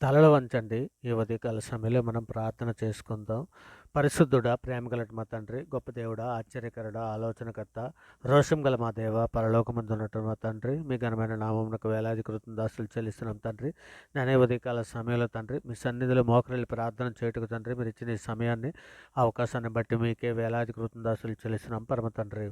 తలలు వంచండి. ఈ ఉదయకాల సమయంలో మనం ప్రార్థన చేసుకుందాం. పరిశుద్ధుడా, ప్రేమగలటి మా తండ్రి, గొప్ప దేవుడా, ఆశ్చర్యకరుడా, ఆలోచనకర్త, రోషం గల మా దేవ, పరలోకమందున్నట్టు మా తండ్రి, మీ ఘనమైన నామమునకు వేలాది కృతజ్ఞతాస్తులు చెల్లిస్తున్నాం తండ్రి. నేనే ఉదయకాల సమయంలో తండ్రి, మీ సన్నిధిలో మోకరిల్లి ప్రార్థన చేయుటకు తండ్రి, మీరు ఇచ్చిన ఈ సమయాన్ని, అవకాశాన్ని బట్టి మీకే వేలాది కృతజ్ఞతాస్తులు చెల్లిస్తున్నాం పరమ తండ్రి.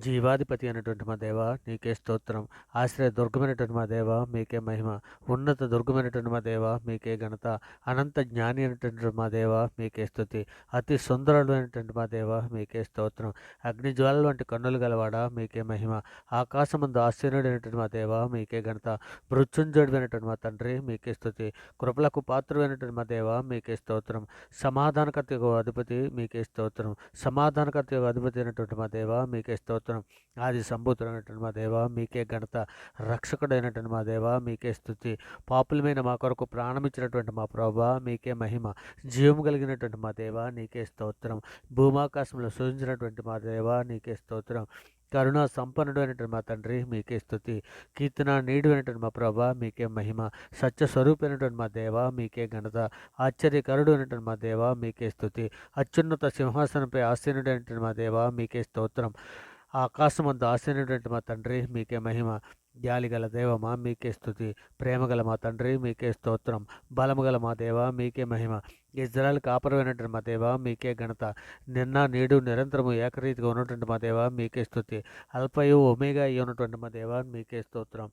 జీవాధిపతి అయినటువంటి మా దేవ, నీకే స్తోత్రం. ఆశ్రయ దుర్గమైనటువంటి మా దేవ, మీకే మహిమ. ఉన్నత దుర్గమైనటువంటి మా దేవ, మీకే ఘనత. అనంత జ్ఞాని అయినటువంటి మా దేవ, మీకే స్తుతి. అతి సుందరుడైనటువంటి మా దేవ, మీకే స్తోత్రం. అగ్నిజ్వాలల వంటి కన్నులు గలవాడ, మీకే మహిమ. ఆకాశమందు ఆశ్చర్యుడైనటువంటి మా దేవ, మీకే ఘనత. మృత్యుంజయుడైనటువంటి మా తండ్రి, మీకే స్తుతి. కృపలకు పాత్రుడైనటువంటి మా దేవ, మీకే స్తోత్రం. సమాధానకర్తకు అధిపతి, మీకే స్తోత్రం. సమాధానకర్తకు అధిపతి అయినటువంటి మా దేవ, మీకే స్తోత్రం. ఆది సంభూతుడైనటువంటి మా దేవ, మీకే ఘనత. రక్షకుడైనటువంటి మా దేవ, మీకే స్తుతి. పాపులమైన మా కొరకు ప్రాణమిచ్చినటువంటి మా ప్రభా, మీకే మహిమ. జీవము కలిగినటువంటి మా దేవ, నీకే స్తోత్రం. భూమాకాశంలో సృజించినటువంటి మా దేవ, నీకే స్తోత్రం. కరుణా సంపన్నుడైనటువంటి మా తండ్రి, మీకే స్తుతి. కీర్తన నీడువైనటువంటి మా ప్రభా, మీకే మహిమ. సత్య స్వరూపైనటువంటి మా దేవ, మీకే ఘనత. ఆశ్చర్యకరుడు అయినటువంటి మా దేవ, మీకే స్తుతి. అత్యున్నత సింహాసనంపై ఆసీనుడైనటువంటి మా దేవ, మీకే స్తోత్రం. ఆకాశమందు ఆసీనుడైనటువంటి మా తండ్రి, మీకే మహిమ. జాలిగల దేవమా, మీకే స్తుతి. ప్రేమగల మా తండ్రి, మీకే స్తోత్రం. బలముగల మా దేవ, మీకే మహిమ. ఇజ్రాయెల్ కాపురమైనటువంటి మా దేవ, మీకే ఘనత. నిన్న నేడు నిరంతరము ఏకరీతిగా ఉన్నటువంటి మా దేవ, మీకే స్తుతి. అల్పయు ఒమేగా అయి ఉన్నటువంటి మా దేవ, మీకే స్తోత్రం.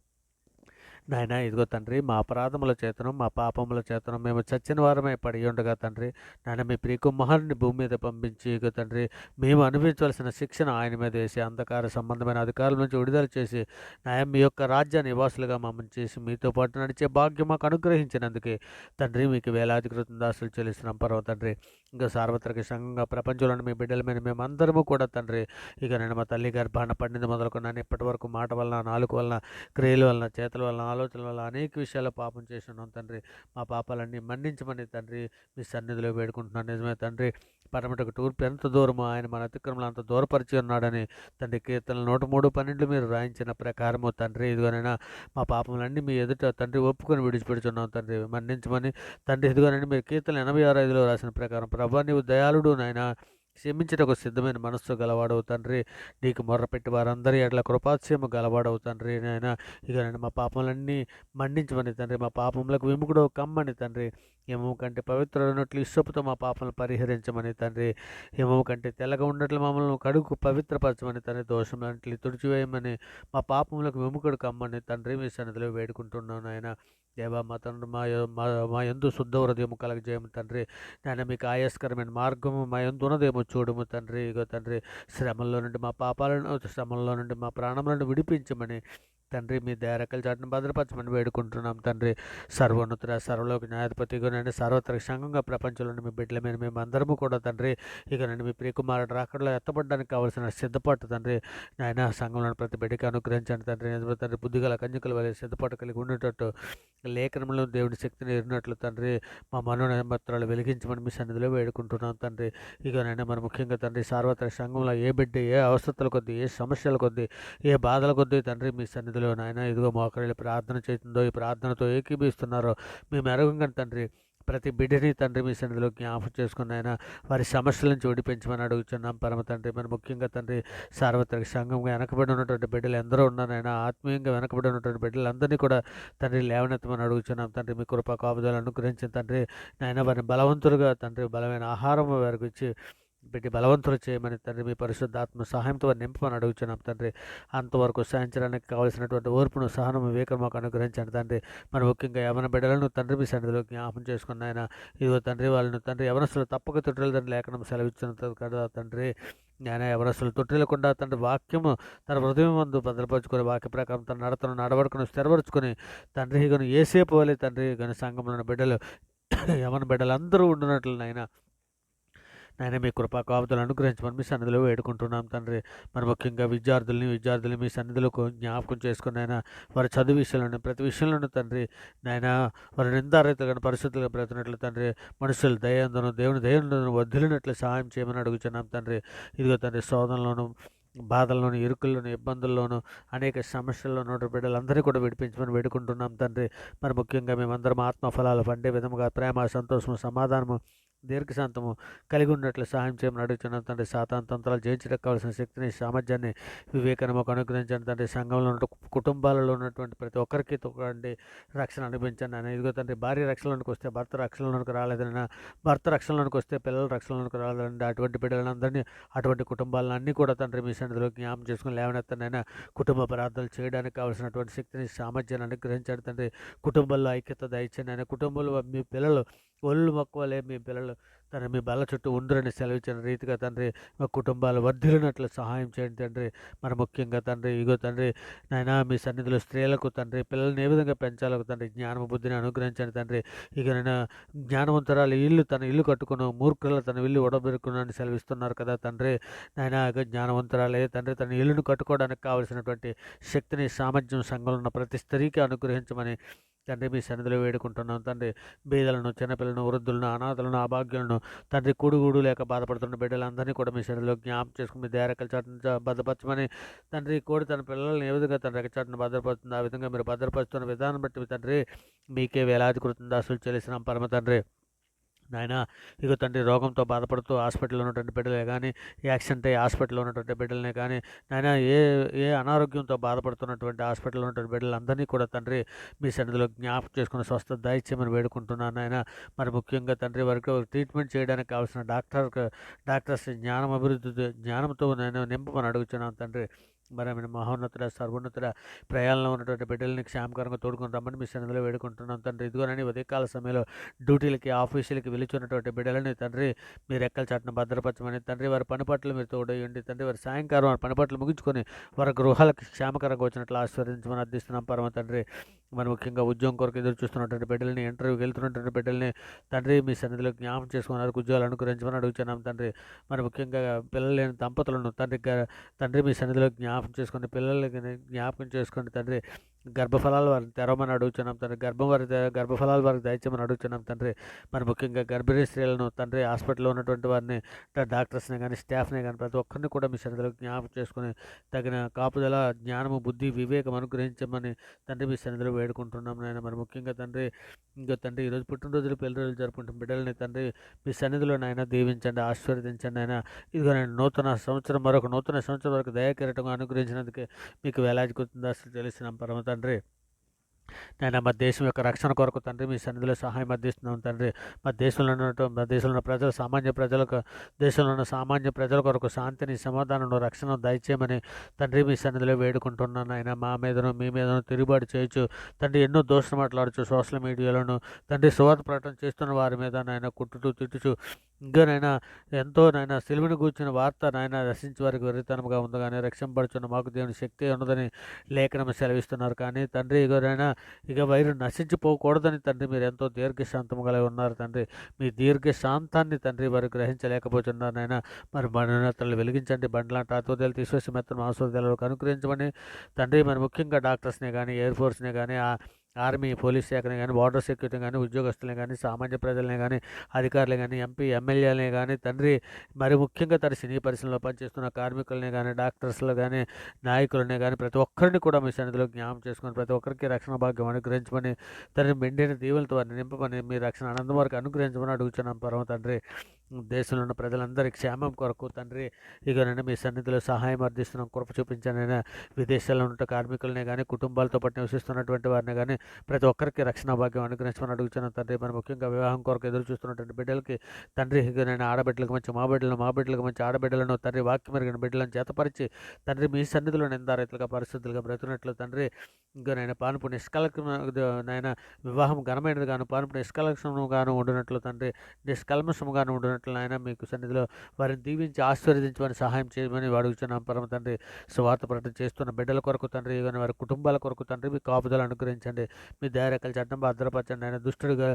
నాయన ఇదిగో తండ్రి, మా అపరాధముల చేతను మా పాపముల చేతను మేము చచ్చిన వారమే పడి ఉండగా తండ్రి, నాయన మీ ప్రియకుమారుని భూమి మీద పంపించి ఇదిగో తండ్రి, మేము అనుభవించవలసిన శిక్షణ ఆయన మీద వేసి అంధకార సంబంధమైన అధికారుల నుంచి విడుదల చేసి నాయన మీ యొక్క రాజ్య నివాసులుగా మమ్మల్ని చేసి మీతో పాటు నడిచే భాగ్యం మాకు అనుగ్రహించినందుకే తండ్రి, మీకు వేలాది కృతజ్ఞతాస్తులు చెల్లిస్తున్నాం పరమ తండ్రి. ఇంకా సార్వత్రిక సంఘంగా ప్రపంచంలోని మీ బిడ్డల మీద మేమందరము కూడా తండ్రి, ఇక నేను మా తల్లి గర్భాన పండింది మొదలుకున్నాను ఇప్పటి వరకు మాట వలన, నాలుక వలన, క్రియల వలన, చేతుల వలన, ఆలోచనల వల్ల అనేక విషయాల్లో పాపం చేసి ఉన్నాం తండ్రి. మా పాపాలన్నీ మన్నించమని తండ్రి మీ సన్నిధిలో వేడుకుంటున్నాను. నిజమే తండ్రి, పడమటకు తూర్పు ఎంత దూరమో ఆయన మన అతిక్రమలు అంత దూరపరిచి ఉన్నాడని తండ్రి కీర్తనలు 103:12 మీరు రాయించిన ప్రకారము తండ్రి, ఇదిగోనైనా మా పాపములన్నీ మీ ఎదుట తండ్రి ఒప్పుకొని విడిచిపెడుతున్నాం తండ్రి, మన్నించమని తండ్రి. ఇదిగోనండి మీరు కీర్తనలు 86:5 రాసిన ప్రకారం ప్రభా, నీవు దయాళుడు నాయన, క్షమించటకు సిద్ధమైన మనస్సు గలవాడవు తండ్రి. నీకు మొర్రపెట్టి వారందరి ఎడల కృపాస్యము గలవాడవు తండ్రి. నాయన ఇక నేను మా పాపములన్నీ మన్నించమని తండ్రి, మా పాపములకు విముకుడు కమ్మని తండ్రి. హిమము కంటే పవిత్రులైనట్లు ఇస్సపుతో మా పాపలను పరిహరించమని తండ్రి. హిమము కంటే తెల్లగా ఉన్నట్లు మమ్మల్ని కడుగు పవిత్రపరచమని తండ్రి. దోషములంట్లు తుడిచివేయమని మా పాపములకు విముకుడు కమ్మని తండ్రి మీ సన్నిధిలో వేడుకుంటున్నాను ఆయన. దేవా మా తండ్రి, మా యందు శుద్ధ హృదయము కలగజేయము తండ్రి. నాయన మీకు ఆయాస్కరమైన మార్గము మా యందు ఉన్నదేమో చూడము తండ్రి. ఇగో తండ్రి, శ్రమల్లో నుండి మా పాపాలను, శ్రమల్లో నుండి మా ప్రాణములను విడిపించమని తండ్రి, మీ దయారెక్కల చాటును భద్రపరచమని వేడుకుంటున్నాం తండ్రి. సర్వోన్నతుడ, సర్వలోక న్యాయాధిపతి ఇగోనండి, సార్వత్రిక సంఘంగా ప్రపంచంలోని మీ బిడ్డల మీద మేము అందరము కూడా తండ్రి, ఇకనండి మీ ప్రియకుమారుడు రాకడలో ఎత్తబడడానికి కావాల్సిన సిద్ధపాటు తండ్రి, నాయన సంఘంలోని ప్రతి బిడ్డకి అనుగ్రహించండి తండ్రి. నిజమే తండ్రి, బుద్ధిగల కన్యకల వలె సిద్ధపాటు కలిగి ఉండేటట్టు లేఖనంలో దేవుని శక్తిని ఎరిగినట్లు తండ్రి, మా మనోనేమత్రాలు వెలిగించమని మీ సన్నిధిలో వేడుకుంటున్నాం తండ్రి. ఇకనైనా మరి ముఖ్యంగా తండ్రి, సార్వత్రిక సంఘంలో ఏ బిడ్డ ఏ అవస్థల కొద్దీ, ఏ సమస్యల కొద్దీ, ఏ బాధల కొద్దీ తండ్రి మీ సన్నిధిలో నాయన ఇదిగో మోకరిల్లి ప్రార్థన చేస్తుందో, ఈ ప్రార్థనతో ఏకీభిస్తున్నారో మేము ఎరగంగా తండ్రి, ప్రతి బిడ్డని తండ్రి మీ సన్నిధిలో జ్ఞాపకం చేసుకుని ఆయన వారి సమస్యల నుంచి విడిపించమని అడుగుతున్నాం పరమ తండ్రి. మరి ముఖ్యంగా తండ్రి, సార్వత్రిక సంఘంగా వెనకబడి ఉన్నటువంటి బిడ్డలు ఎందరో ఉన్నారైనా, ఆత్మీయంగా వెనకబడి ఉన్నటువంటి బిడ్డలందరినీ కూడా తండ్రి లేవనెత్తమని అడుగుతున్నాం తండ్రి. మీ కృపా కాపుదలు అనుగ్రహించిన తండ్రి, నాయన వారిని బలవంతులుగా తండ్రి, బలమైన ఆహారం వారికి ఇచ్చి పెట్టి బలవంతులు చేయమని తండ్రి, మీ పరిశుద్ధాత్మ సహాయంతో వారిని నింపమని అడుగుతున్నాం తండ్రి. అంతవరకు సాధించడానికి కావాల్సినటువంటి ఓర్పును, సహనం, వివేకం మాకు అనుగ్రహించండి తండ్రి. మరి ముఖ్యంగా యవన బిడ్డలను తండ్రి మీ సన్నిధిలో జ్ఞాపం చేసుకున్న ఆయన ఇదిగో తండ్రి, వాళ్ళని తండ్రి యవనస్తులు తప్పక తొట్టిల తండ్రి లేఖనం సెలవిచ్చిన కదా తండ్రి. ఆయన యవనస్తులు తొట్టిల్లకుండా తండ్రి వాక్యము తన హృదయం మందు భద్రపరుచుకొని, వాక్య ప్రకారం తన నడతను నడవడుకుని స్థిరపరుచుకొని తండ్రి, ఇగను ఏసేపు వలె తండ్రి, ఇగను సంఘంలో బిడ్డలు యవన బిడ్డలు అందరూ ఉండునట్లు నాయన మీ కృపా కాపుదలు అనుగ్రహించమని మీ సన్నిధిలో వేడుకుంటున్నాం తండ్రి. మరి ముఖ్యంగా విద్యార్థుల్ని మీ సన్నిధిలో జ్ఞాపకం చేసుకుని ఆయన వారి చదువు విషయంలోనే, ప్రతి విషయంలోనూ తండ్రి, నాయన వారి నిందారైతులను పరిస్థితులుగా బ్రతినట్లు తండ్రి, మనుషులు దయందును దేవుని దయందును వర్ధిల్లినట్లు సహాయం చేయమని అడుగుతున్నాం తండ్రి. ఇదిగో తండ్రి, శోధనలోను బాధల్లోను, ఇరుకుల్లోను, ఇబ్బందుల్లోను, అనేక సమస్యల్లో ఉన్న బిడ్డలందరినీ కూడా విడిపించమని వేడుకుంటున్నాం తండ్రి. మరి ముఖ్యంగా మేమందరం ఆత్మఫలాలు పండే విధముగా ప్రేమ, సంతోషము, సమాధానము, దీర్ఘశాంతము కలిగి ఉన్నట్లు సహాయం చేయమని అడుగుతున్నాం తండ్రి. సాతాను తంత్రాలు జయించడానికి కావాల్సిన శక్తిని, సామర్థ్యాన్ని, వివేకాన్ని మాకు అనుగ్రహించండి తండ్రి. సంఘంలో ఉన్న కుటుంబాలలో ఉన్నటువంటి ప్రతి ఒక్కరికి తోడండి, రక్షణ అనిపించండి అని. ఇదిగో తండ్రి, భార్య రక్షణలోనికి వస్తే భర్త రక్షణలోనికి రాలేదన్నా, భర్త రక్షణలోనికి వస్తే పిల్లల రక్షణలోనికి రాలేదండి. అటువంటి బిడ్డలందరినీ, అటువంటి కుటుంబాలను అన్నీ కూడా తండ్రి మీ సన్నిధిలో జ్ఞాపం చేసుకుని లేవనెత్తనైనా కుటుంబ ప్రార్థనలు చేయడానికి కావాల్సినటువంటి శక్తిని, సామర్థ్యాన్ని అనుగ్రహించండి తండ్రి. కుటుంబంలో ఐక్యత దయచేయండి ఆయన. కుటుంబంలో మీ పిల్లలు ఒళ్ళు మక్కువలే మీ పిల్లలు తండ్రి మీ బల్ల చుట్టూ ఉండురని సెలవిచ్చిన రీతిగా తండ్రి మా కుటుంబాలు వర్ధిల్లినట్లు సహాయం చేయండి తండ్రి. మరి ముఖ్యంగా తండ్రి ఇగో తండ్రి నాయనా మీ సన్నిధిలో స్త్రీలకు తండ్రి పిల్లల్ని ఏ విధంగా పెంచాలో తండ్రి జ్ఞానము బుద్ధిని అనుగ్రహించండి తండ్రి. ఇక నేను జ్ఞానవంతురాలు తన ఇల్లు కట్టుకును, మూర్ఖుల తన ఇల్లు ఒడబెరుకునని సెలవిస్తున్నారు కదా తండ్రి. నాయనా ఇక జ్ఞానవంతురాలే తండ్రి తన ఇల్లును కట్టుకోవడానికి కావలసినటువంటి శక్తిని, సామర్థ్యం సంఘంలో ఉన్న ప్రతి స్త్రీకి అనుగ్రహించమని తండ్రి మీ సన్నిధిలో వేడుకుంటున్నాం తండ్రి. బీదలను, చిన్నపిల్లలను, వృద్ధులను, అనాథలను, అభాగ్యులను తండ్రి కూడుగూడు లేక బాధపడుతున్న బిడ్డలందరినీ కూడా మీ సన్నిధిలో జ్ఞాపకం చేసుకుని మీ దయారెక్కల చాటును భద్రపరచమని తండ్రి. కోడి తన పిల్లల్ని ఏ విధంగా తన రెక్కచాటును భద్రపరుతుంది, ఆ విధంగా మీరు భద్రపరుస్తున్న విధానం బట్టి తండ్రి మీకే వేలాది కృతజ్ఞతాస్తులు చెల్లిస్తున్నాం పరమ తండ్రి. నాయన ఇగో తండ్రి రోగంతో బాధపడుతూ హాస్పిటల్లో ఉన్నటువంటి బిడ్డలే కానీ, యాక్సిడెంట్ అయ్యి హాస్పిటల్లో ఉన్నటువంటి బిడ్డలనే కానీ, నాయన ఏ ఏ అనారోగ్యంతో బాధపడుతున్నటువంటి హాస్పిటల్లో ఉన్నటువంటి బిడ్డలందరినీ కూడా తండ్రి మీ సన్నిధిలో జ్ఞాపకం చేసుకుని స్వస్థత దయచేయమని వేడుకుంటున్నాను నాయన. మరి ముఖ్యంగా తండ్రి వారికి ట్రీట్మెంట్ చేయడానికి కావాల్సిన డాక్టర్స్ జ్ఞానంతో నేను నింపమని అడుగుతున్నాను తండ్రి. మరి ఆమెను మహోన్నతుడ, సర్వోన్నతుడ, ప్రయాణంలో ఉన్నటువంటి బిడ్డల్ని క్షేమకరంగా తోడుకొని రమ్మని మీ సన్నిధిలో వేడుకుంటున్నాం తండ్రి. ఇదిగోనని ఉదయకాల సమయంలో డ్యూటీలకి, ఆఫీసులకి వెలుచున్నటువంటి బిడ్డలని తండ్రి మీరు రెక్కల చాటును భద్రపరచమని తండ్రి. వారి పని పట్ల మీరు తోడయ్యండి తండ్రి. వారి సాయంకాలం వారి పని పట్ల ముగించుకొని వారి గృహాలకు క్షేమకరంగా వచ్చినట్లు ఆశీర్వదించమని అర్థిస్తున్నాం పరమ తండ్రి. మరి ముఖ్యంగా ఉద్యోగం కొరకు ఎదురు చూస్తున్నటువంటి బిడ్డల్ని, ఇంటర్వ్యూకి వెళ్తున్నటువంటి బిడ్డల్ని తండ్రి మీ సన్నిధిలో జ్ఞాపం చేసుకున్నారు ఉద్యోగాలు అనుగ్రహించమని అడుగుతున్నాం తండ్రి. మరి ముఖ్యంగా పిల్లలు లేని దంపతులను తండ్రి మీ సన్నిధిలో జ్ఞాపకం చేసుకుని పిల్లలకి జ్ఞాపకం చేసుకుని తండ్రి గర్భఫలాలు వారిని తెరవమని అడుగుతున్నాం తండ్రి. గర్భఫలాలు వారికి దయచేయమని అడుగుతున్నాం తండ్రి. మరి ముఖ్యంగా గర్భిణీ స్త్రీలను తండ్రి హాస్పిటల్లో ఉన్నటువంటి వారిని డాక్టర్స్ని కానీ, స్టాఫ్ని కానీ ప్రతి ఒక్కరిని కూడా మీ సన్నిధిలో జ్ఞాపకం చేసుకుని తగిన కాపుదల, జ్ఞానము, బుద్ధి, వివేకం అనుగ్రహించమని తండ్రి మీ సన్నిధిలో వేడుకుంటున్నాం నాయన. మరి ముఖ్యంగా తండ్రి ఇంకా తండ్రి ఈరోజు పుట్టినరోజులు, పెళ్లి రోజులు జరుపుకుంటున్న బిడ్డలని తండ్రి మీ సన్నిధిలో నాయన దీవించండి, ఆశీర్వదించండి ఆయన. ఇదిగో నేను నూతన సంవత్సరం వరకు దయాకిరీటంగా అనుగ్రహించినందుకే మీకు వేలాది కృతజ్ఞతలు చెల్లిస్తున్నాం పరమ తండ్రి. నాయన మా దేశం యొక్క రక్షణ కొరకు తండ్రి మీ సన్నిధిలో సహాయం అందిస్తున్నాం తండ్రి. మా దేశంలో ఉన్న ప్రజలు, దేశంలో ఉన్న సామాన్య ప్రజల కొరకు శాంతిని, సమాధానం, రక్షణ దయచేయమని తండ్రి మీ సన్నిధిలో వేడుకుంటున్నాను ఆయన. మా మీదను మీ మీదను తిరుగుబాటు చేయొచ్చు తండ్రి, ఎన్నో దోషం మాట్లాడచ్చు సోషల్ మీడియాలోను తండ్రి. సువార్త ప్రకటన చేస్తున్న వారి మీద నాయన కుట్టుచు, తిట్టుచు ఇంకానైనా ఎంతో నాయన సిలువను కూర్చున్న వార్త నాయన రచించి వారికి వెర్రితనముగా ఉంది, కానీ రక్షింపడుచున్న మాకు దేవుని శక్తి ఉన్నదని లేఖనం సెలవిస్తున్నారు. కానీ తండ్రి ఇగోనైనా ఇక వైరు నశించిపోకూడదని తండ్రి మీరు ఎంతో దీర్ఘశాంతము కలిగి ఉన్నారు తండ్రి. మీ దీర్ఘశాంతాన్ని తండ్రి వారు గ్రహించలేకపోతున్నారు నాయన. మరి బండినతలు వెలిగించండి, బండ్లాంటి ఆత్మోదయాలు తీసివేసి మెత్తన ఆస్వాదాలకు అనుగ్రహించమని తండ్రి. మరి ముఖ్యంగా డాక్టర్స్నే కానీ, ఎయిర్ ఫోర్స్నే కానీ, ఆర్మీ, పోలీస్ శాఖని కానీ, బార్డర్ సెక్యూరిటీ కానీ, ఉద్యోగస్తులే కానీ, సామాన్య ప్రజలనే కానీ, అధికారులే కానీ, ఎంపీ, ఎమ్మెల్యేలనే కానీ తండ్రి. మరి ముఖ్యంగా తండ్రి సినీ పరిశ్రమలో పనిచేస్తున్న కార్మికులనే కానీ, డాక్టర్స్లో కానీ, నాయకులనే కానీ ప్రతి ఒక్కరిని కూడా మీ సన్నిధిలో జ్ఞాపం చేసుకొని ప్రతి ఒక్కరికి రక్షణ భాగ్యం అనుగ్రహించమని తండ్రి. మెండైన దీవులతో వారిని నింపమని మీ రక్షణ ఆనందం వరకు అనుగ్రహించమని అడుగుతున్నాం పరమ తండ్రి. దేశంలో ఉన్న ప్రజలందరి క్షేమం కొరకు తండ్రి ఇకనైనా మీ సన్నిధిలో సహాయం అర్థిస్తున్నాం, కృప చూపించానైనా. విదేశాల్లో ఉన్న కార్మికులనే కానీ, కుటుంబాలతో పాటు నివసిస్తున్నటువంటి వారిని కానీ ప్రతి ఒక్కరికి రక్షణ భాగ్యం అనుగ్రహించమని అడుగుతున్నాం తండ్రి. మరి ముఖ్యంగా వివాహం కొరకు ఎదురు చూస్తున్నటువంటి బిడ్డలకి తండ్రి ఇకనైనా ఆడబిడ్డలకు మంచి మా బిడ్డలకు మంచి ఆడబిడ్డలను తండ్రి వాక్యం మెరిగిన బిడ్డలను చేతపరిచి తండ్రి మీ సన్నిధిలో నిందారైతులుగా, పరిస్థితులుగా బ్రతుకున్నట్లు తండ్రి. ఇంకనైనా పానుపు నిష్కలకమైన వివాహం ఘనమైనది గాను, పానుపు నిష్కలక్షణగాను ఉండినట్లు తండ్రి, నిష్కల్మషముగాను ఉండినట్లు నాయన మీకు సన్నిధిలో వారిని దీవించి ఆశీర్వదించమని సహాయం చేయమని అడుగుతున్నాం పరమ తండ్రి. సువార్త ప్రకటన చేస్తున్న బిడ్డల కొరకు తండ్రి, ఇక వారి కుటుంబాల కొరకు తండ్రి మీ కాపుదలు అనుగ్రహించండి, మీ దయారెక్కల చట్టం భద్రపరచండి ఆయన. దుష్టుడుగా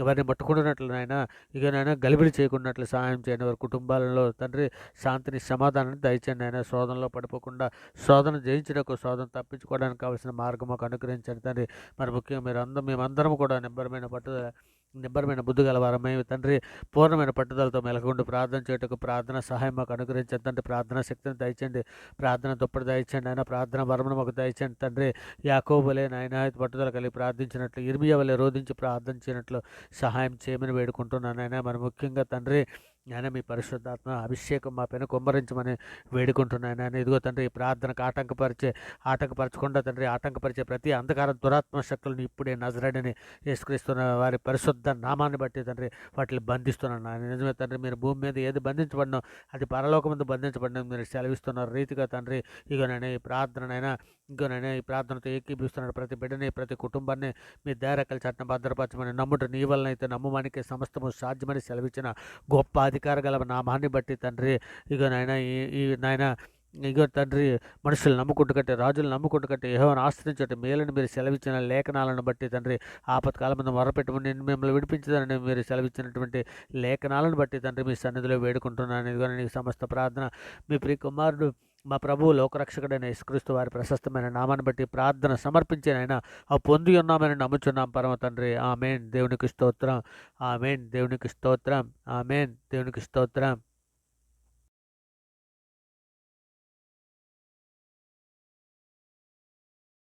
వారిని పట్టుకున్నట్లు నాయన ఇకనైనా గలిబిలి చేయకున్నట్లు సహాయం చేయండి. వారి కుటుంబాలలో తండ్రి శాంతిని, సమాధానాన్ని దయచేయండి ఆయన. శోధనలో పడిపోకుండా శోధన జయించడానికి, శోధన తప్పించుకోవడానికి కావాల్సిన మార్గం మాకు అనుగ్రహించండి తండ్రి. మరి ముఖ్యంగా మేమందరం కూడా నిబ్బరమైన పట్టుదల నిబ్బరమైన బుద్ధి గలవారమై తండ్రి పూర్ణమైన పట్టుదలతో మెలకుండి ప్రార్థన చేయుటకు ప్రార్థన సహాయం మాకు అనుగ్రహించండి తండ్రి. ప్రార్థన శక్తిని దయచేయండి, ప్రార్థన దుప్పటి దయచేయండి ఆయన, ప్రార్థన వరమును మాకు దయచేయండి తండ్రి. యాకోబు వలె నాయన పట్టుదల కలిగి ప్రార్థించినట్లు, ఇర్మియా వలె రోధించి ప్రార్థించినట్లు సహాయం చేయమని వేడుకుంటున్నాను ఆయన. మరి ముఖ్యంగా తండ్రి ఆయన మీ పరిశుద్ధాత్మ అభిషేకం మా పైన కుమ్మరించమని వేడుకుంటున్నాను ఆయన. ఇదిగో తండ్రి ఈ ప్రార్థనకు ఆటంకపరచకుండా తండ్రి, ఆటంకపరిచే ప్రతి అంధకార దురాత్మ శక్తులను ఇప్పుడే నజరేయుడని యేసుక్రీస్తున్న వారి పరిశుద్ధ నామాన్ని బట్టి తండ్రి వాటిని బంధిస్తున్నాను ఆయన. నిజమే తండ్రి, మీరు భూమి మీద ఏది బంధించబడినో అది పరలోకమందు బంధించబడిన మీరు సెలవిస్తున్న రీతిగా తండ్రి ఇగోనైనా ఈ ప్రార్థనైనా ఇంకోనైనా ఈ ప్రార్థనతో ఏకీభిస్తున్నాడు ప్రతి బిడ్డని, ప్రతి కుటుంబాన్ని మీ దయరెక్కల చాటున భద్రపరచమని, నమ్ముట నీ వలనైతే నమ్మువానికి సమస్తము సాధ్యమని సెలవిచ్చిన గొప్ప అధికార గల నామాన్ని బట్టి తండ్రి ఇగోనైనా ఈ నాయన ఇగో తండ్రి మనుషులు నమ్ముకుంటూ కంటే, రాజులు నమ్ముకుంటూ కంటే యెహోవాను ఆశ్రయించటం మేలని మీరు సెలవిచ్చిన లేఖనాలను బట్టి తండ్రి, ఆపత్కాలమందు మొరపెట్టుకుని నేను మిమ్మల్ని విడిపించదని మీరు సెలవిచ్చినటువంటి లేఖనాలను బట్టి తండ్రి మీ సన్నిధిలో వేడుకుంటున్నాను. ఇదిగో నీ సమస్త ప్రార్థన మీ ప్రియ కుమారుడు మా ప్రభువు లోకరక్షకుడైన యేసుక్రీస్తు వారి ప్రశస్తమైన నామాన్ని బట్టి ప్రార్థన సమర్పించినైనా ఆ పొంది ఉన్నామని నమ్ముచున్నాం పరమ తండ్రి. ఆమేన్. దేవునికి స్తోత్రం. ఆమేన్. దేవునికి స్తోత్రం. ఆమేన్. దేవునికి స్తోత్రం.